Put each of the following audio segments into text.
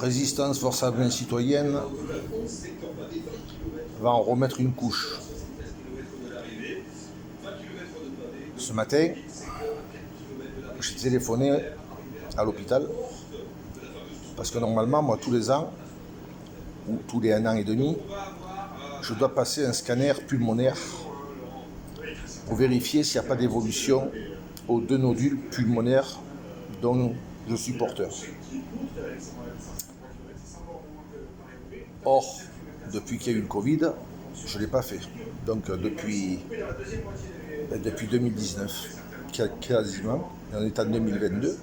Résistance forçable citoyenne va en remettre une couche. Ce matin, j'ai téléphoné à l'hôpital parce que normalement, moi, tous les ans, ou tous les 1 an et demi, je dois passer un scanner pulmonaire pour vérifier s'il n'y a pas d'évolution aux 2 nodules pulmonaires dont je suis porteur. Or, depuis qu'il y a eu le Covid, je ne l'ai pas fait. Donc depuis 2019, quasiment, on est en 2022.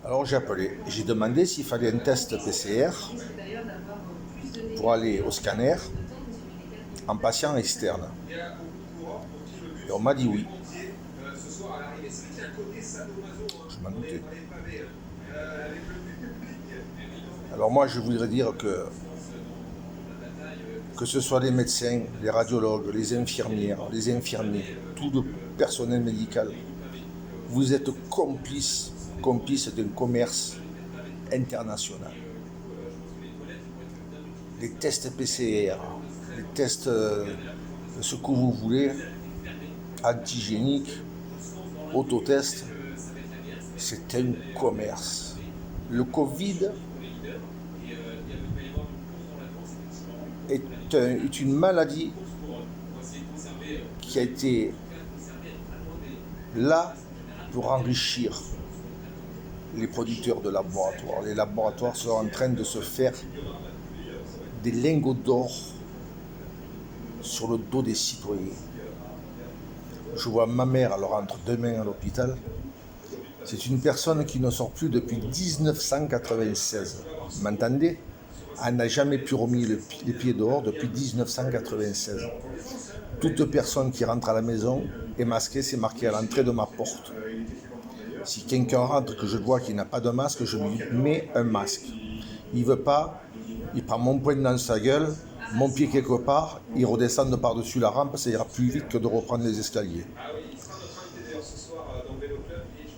Alors j'ai appelé, j'ai demandé s'il fallait un test PCR pour aller au scanner en patient externe. Et on m'a dit oui. Je m'en doutais. Alors moi je voudrais dire que ce soit les médecins, les radiologues, les infirmières, les infirmiers, tout le personnel médical, vous êtes complices d'un commerce international. Les tests PCR, les tests ce que vous voulez, antigéniques, autotests, c'est un commerce. Le Covid est une maladie qui a été là pour enrichir les producteurs de laboratoires. Les laboratoires sont en train de se faire des lingots d'or sur le dos des citoyens. Je vois ma mère, elle rentre demain à l'hôpital. C'est une personne qui ne sort plus depuis 1996. Vous m'entendez ? Elle n'a jamais pu remettre les pieds dehors depuis 1996. Toute personne qui rentre à la maison est masquée, c'est marqué à l'entrée de ma porte. Si quelqu'un rentre que je vois qu'il n'a pas de masque, je lui mets un masque. Il ne veut pas, il prend mon poing dans sa gueule, mon pied quelque part, il redescend de par-dessus la rampe, ça ira plus vite que de reprendre les escaliers.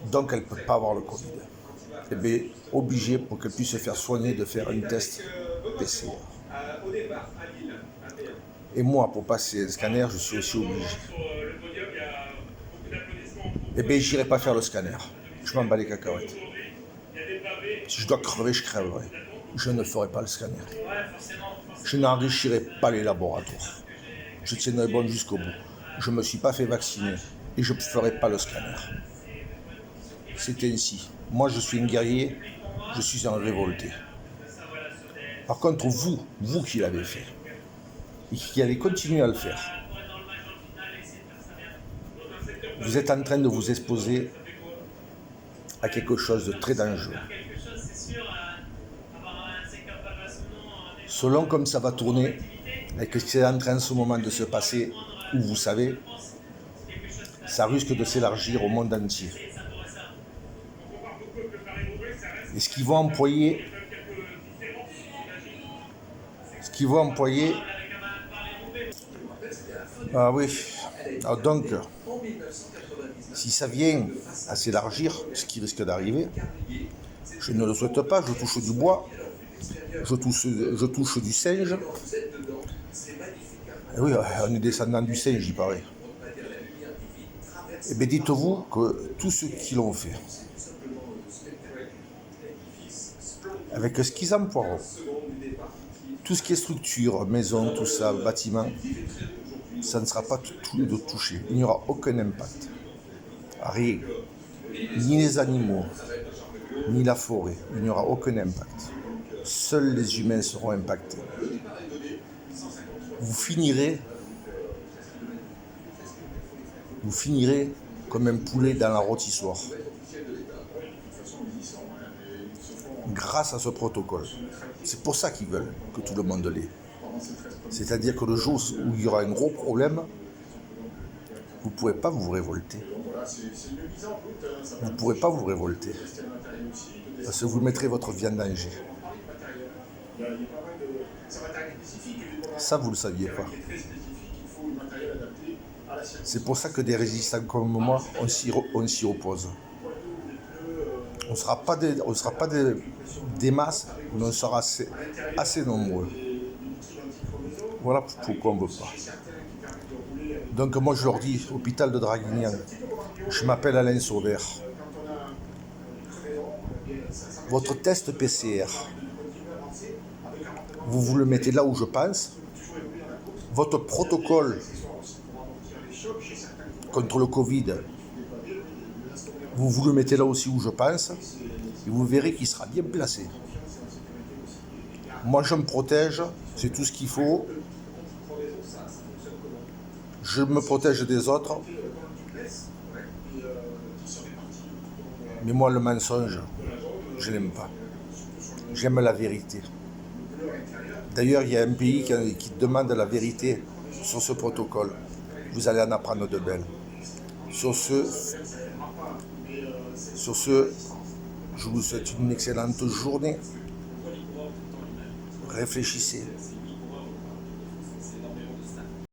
Donc elle ne peut pas avoir le Covid. Eh bien, obligé pour qu'elle puisse se faire soigner de faire un test PCR. Et moi, pour passer un scanner, je suis aussi obligé. Eh bien, j'irai pas faire le scanner. Je m'en bats les cacahuètes. Si je dois crever, je crèverai. Je ne ferai pas le scanner. Je n'enrichirai pas les laboratoires. Je tiendrai bon jusqu'au bout. Je ne me suis pas fait vacciner et je ne ferai pas le scanner. C'est ainsi. Moi, je suis un guerrier, je suis un révolté. Par contre, vous qui l'avez fait, et qui allez continuer à le faire, vous êtes en train de vous exposer à quelque chose de très dangereux. Selon comme ça va tourner, et que c'est en train en ce moment de se passer, où vous savez, ça risque de s'élargir au monde entier. Et ce qu'ils vont employer, ah oui, alors donc, si ça vient à s'élargir, ce qui risque d'arriver, je ne le souhaite pas, je touche du bois, je touche du singe. Et oui, on est descendant du singe, il paraît. Eh bien, dites-vous que tous ceux qui l'ont fait, avec ce qu'ils emploieront, tout ce qui est structure, maison, tout ça, bâtiment, ça ne sera pas touché. Il n'y aura aucun impact. Rien. Ni les animaux, ni la forêt. Il n'y aura aucun impact. Seuls les humains seront impactés. Vous finirez comme un poulet dans la rôtissoire. Grâce à ce protocole. C'est pour ça qu'ils veulent que tout le monde l'ait. C'est-à-dire que le jour où il y aura un gros problème, vous ne pourrez pas vous révolter. Vous ne pourrez pas vous révolter. Parce que vous mettrez votre vie en danger. Ça, vous ne le saviez pas. C'est pour ça que des résistants comme moi, on s'y oppose. On ne sera pas des masses, mais on sera assez nombreux. Voilà pourquoi on ne veut pas. Donc moi je leur dis, hôpital de Draguignan, je m'appelle Alain Sauvert. Votre test PCR, vous le mettez là où je pense. Votre protocole contre le Covid, vous le mettez là aussi où je pense. Et vous verrez qu'il sera bien placé. Moi je me protège, c'est tout ce qu'il faut. Je me protège des autres. Mais moi le mensonge, je n'aime pas. J'aime la vérité. D'ailleurs, il y a un pays qui demande la vérité sur ce protocole. Vous allez en apprendre de belles. Sur ce, je vous souhaite une excellente journée. Réfléchissez.